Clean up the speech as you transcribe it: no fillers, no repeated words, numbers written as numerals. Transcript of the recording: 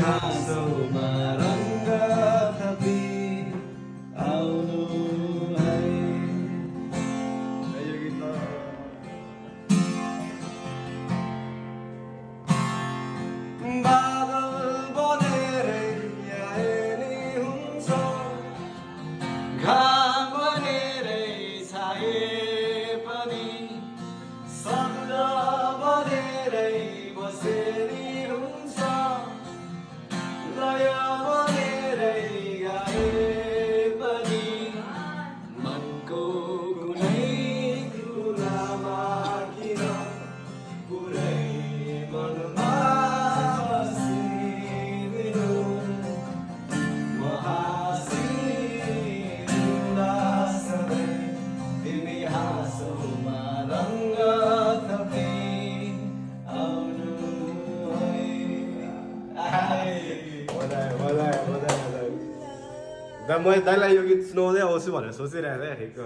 हाँसो रङ्ग थपी आउनु है। यो गीत बादल बनेरै आएनी हुन्छ, घाम बनेरै छाए पनि, शब्द बनेरै बसेनी हुन्छ, लय बनेरै गाए पनि, मनको कुनै कुरामा किन पुरै मनमा बसिदिनु। म हाँसिदिउँदा सधैँ तिमी हाँसोमा रङ्ग थपी आउनु है। मैले दाइलाई यो गीत सुनाउँदै आउँछु भनेर सोचिरहेको थिएँ ठिक्क।